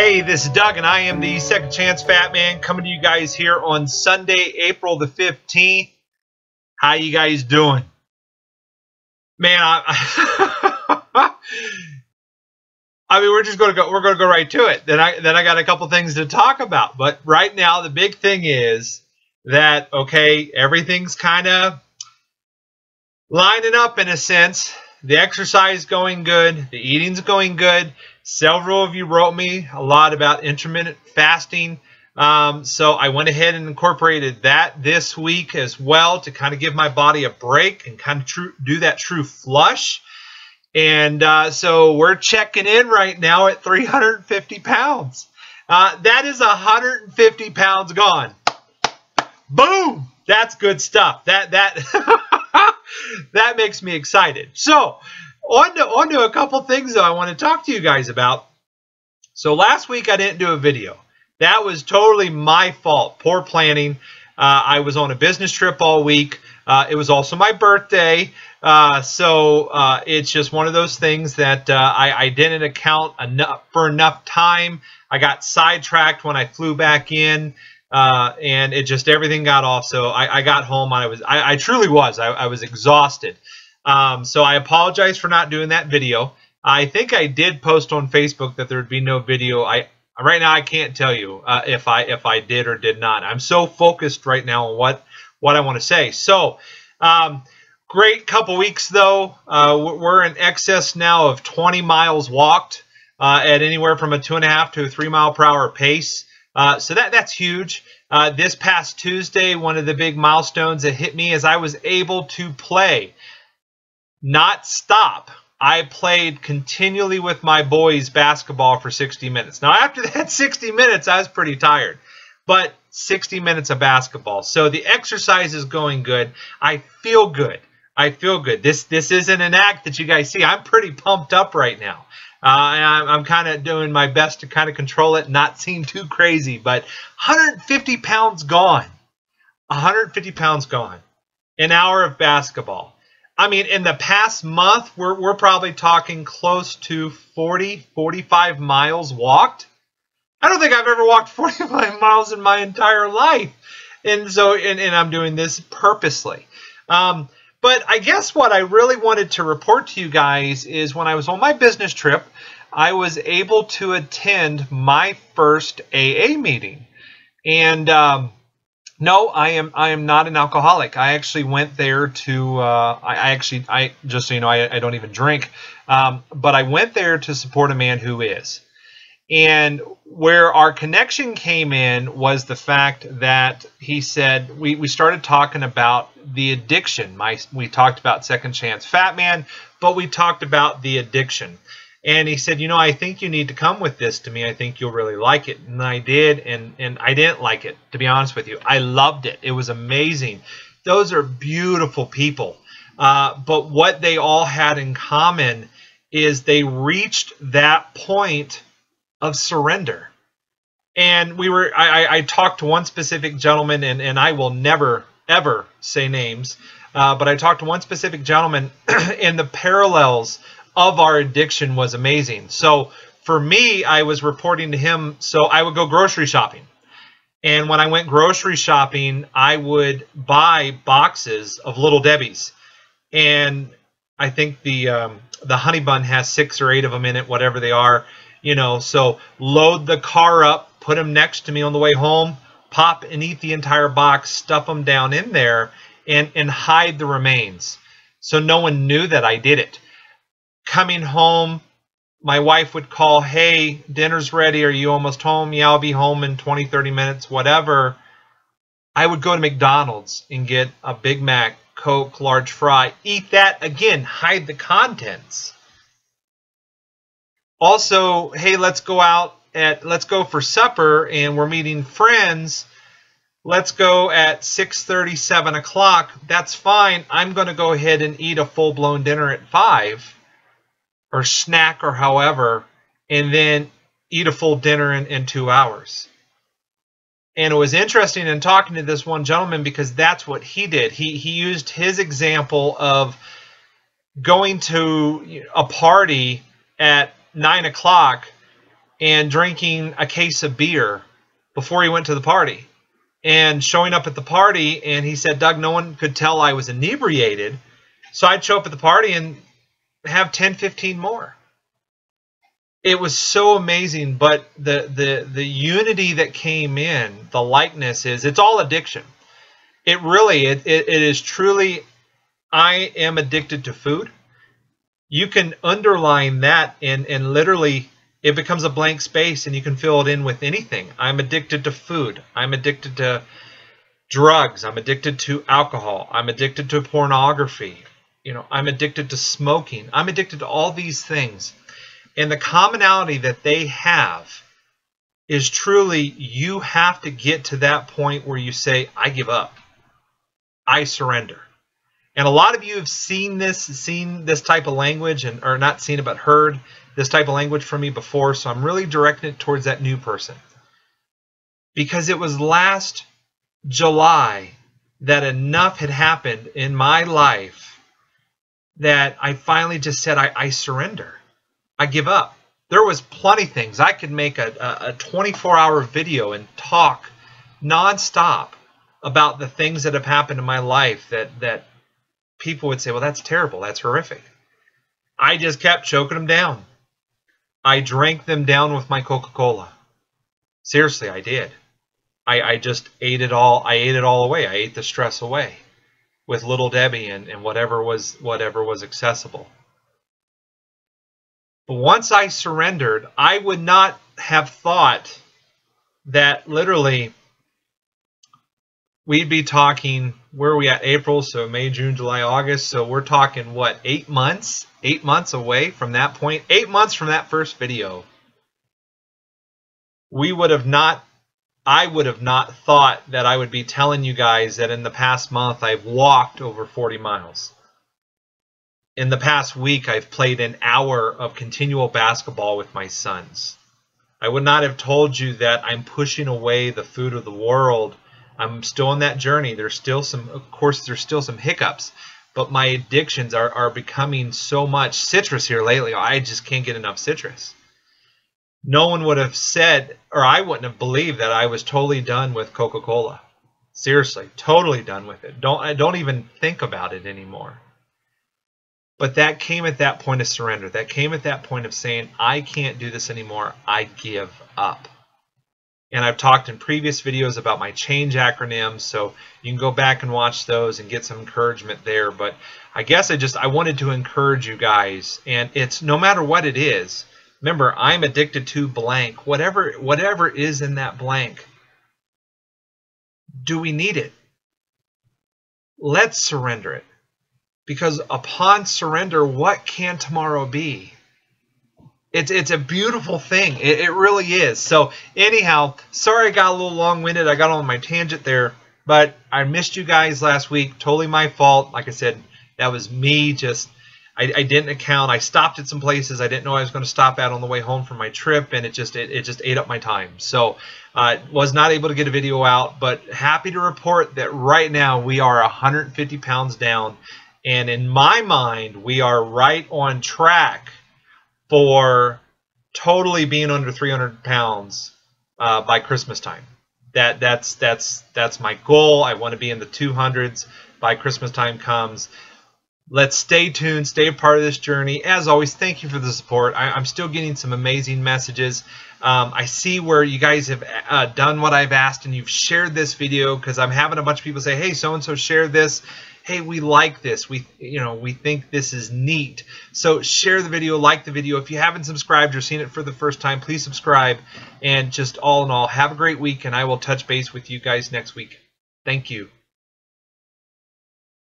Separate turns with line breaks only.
Hey, this is Doug, and I am the Second Chance Fat Man coming to you guys here on Sunday, April the 15th. How you guys doing? Man, I mean, we're gonna go right to it. Then I got a couple things to talk about. But right now, the big thing is that, okay, everything's kind of lining up in a sense. The exercise going good, the eating's going good. Several of you wrote me a lot about intermittent fasting. So I went ahead and incorporated that this week as well to kind of give my body a break and kind of do that true flush. And so we're checking in right now at 350 pounds. That is 150 pounds gone. Boom! That's good stuff. That that makes me excited. So on to a couple things that I want to talk to you guys about. So last week I didn't do a video. That was totally my fault. Poor planning. I was on a business trip all week. It was also my birthday. So it's just one of those things that I didn't account for enough time. I got sidetracked when I flew back in. And it just, everything got off. So I got home. I truly was. I was exhausted. So I apologize for not doing that video. I think I did post on Facebook that there would be no video. Right now I can't tell you if I did or did not. I'm so focused right now on what I want to say. So great couple weeks though. We're in excess now of 20 miles walked at anywhere from a 2.5 to a 3 mile per hour pace. So that's huge. This past Tuesday, one of the big milestones that hit me is I was able to play, not stop. I played continually with my boys basketball for 60 minutes. Now, after that 60 minutes, I was pretty tired, but 60 minutes of basketball. So the exercise is going good. I feel good. I feel good. This isn't an act that you guys see. I'm pretty pumped up right now. And I'm kind of doing my best to kind of control it, not seem too crazy, but 150 pounds gone. 150 pounds gone. An hour of basketball. I mean, in the past month, we're probably talking close to 45 miles walked. I don't think I've ever walked 45 miles in my entire life. And so, and I'm doing this purposely. But I guess what I really wanted to report to you guys is when I was on my business trip, I was able to attend my first AA meeting. And no, I am not an alcoholic. I actually went there to I just so you know, I don't even drink, but I went there to support a man who is. And where our connection came in was the fact that he said, we started talking about the addiction. We talked about Second Chance Fat Man, but we talked about the addiction. And he said, you know, I think you need to come with this to me. I think you'll really like it. And I did, and I didn't like it, to be honest with you. I loved it. It was amazing. Those are beautiful people. But what they all had in common is they reached that point of surrender. And I talked to one specific gentleman, and I will never, ever say names, but I talked to one specific gentleman, and the parallels of our addiction was amazing. So for me, I was reporting to him, so I would go grocery shopping. And when I went grocery shopping, I would buy boxes of Little Debbie's. And I think the honey bun has 6 or 8 of them in it, whatever they are. You know, so load the car up, put them next to me on the way home, pop and eat the entire box, stuff them down in there, and hide the remains. So no one knew that I did it. Coming home, my wife would call, hey, dinner's ready. Are you almost home? Yeah, I'll be home in 20, 30 minutes, whatever. I would go to McDonald's and get a Big Mac, Coke, large fry, eat that, again, hide the contents. Also, hey, let's go for supper, and we're meeting friends. Let's go at 6:30, 7 o'clock. That's fine. I'm going to go ahead and eat a full-blown dinner at 5, or snack or however, and then eat a full dinner in 2 hours. And it was interesting in talking to this one gentleman because that's what he did. He used his example of going to a party at 9 o'clock and drinking a case of beer before he went to the party. And showing up at the party, and he said, Doug, no one could tell I was inebriated. So I'd show up at the party and have 10, 15 more. It was so amazing, but the unity that came in, the likeness is, it's all addiction. It really, it is truly, I am addicted to food. You can underline that and literally it becomes a blank space and you can fill it in with anything. I'm addicted to food. I'm addicted to drugs. I'm addicted to alcohol. I'm addicted to pornography. You know, I'm addicted to smoking. I'm addicted to all these things. And the commonality that they have is truly, you have to get to that point where you say, I give up. I surrender. And a lot of you have seen this type of language, or not seen it, but heard this type of language from me before. So I'm really directing it towards that new person. Because it was last July that enough had happened in my life that I finally just said, I surrender. I give up. There was plenty of things. I could make a 24-hour video and talk nonstop about the things that have happened in my life that people would say, well, that's terrible. That's horrific. I just kept choking them down. I drank them down with my Coca-Cola. Seriously, I did. I just ate it all. I ate it all away. I ate the stress away with Little Debbie and whatever was accessible. But once I surrendered, I would not have thought that literally we'd be talking, where are we at? April, so May, June, July, August. So we're talking, what, 8 months? 8 months away from that point. 8 months from that first video. I would have not thought that I would be telling you guys that in the past month I've walked over 40 miles. In the past week, I've played an hour of continual basketball with my sons. I would not have told you that I'm pushing away the food of the world. I'm still on that journey. There's still some, of course, there's still some hiccups, but my addictions are becoming so much. Citrus here lately, I just can't get enough citrus. No one would have said, or I wouldn't have believed that I was totally done with Coca-Cola. Seriously, totally done with it. Don't even think about it anymore. But that came at that point of surrender. That came at that point of saying, I can't do this anymore. I give up. And I've talked in previous videos about my change acronyms, so you can go back and watch those and get some encouragement there. But I guess I wanted to encourage you guys, and it's no matter what it is. Remember, I'm addicted to blank. Whatever is in that blank. Do we need it? Let's surrender it. Because upon surrender, what can tomorrow be? It's a beautiful thing. It really is. So anyhow, sorry I got a little long-winded. I got on my tangent there. But I missed you guys last week. Totally my fault. Like I said, that was me. I didn't account. I stopped at some places I didn't know I was going to stop at on the way home from my trip. And it just ate up my time. So was not able to get a video out. But happy to report that right now we are 150 pounds down. And in my mind, we are right on track for totally being under 300 pounds by Christmas time. That's my goal. I want to be in the 200s by Christmas time comes. Let's stay tuned, stay a part of this journey. As always, thank you for the support. I'm still getting some amazing messages. I see where you guys have done what I've asked and you've shared this video, because I'm having a bunch of people say, hey, so-and-so shared this. Hey, we like this. We think this is neat. So share the video, like the video. If you haven't subscribed or seen it for the first time, please subscribe. And just all in all, have a great week, and I will touch base with you guys next week. Thank you.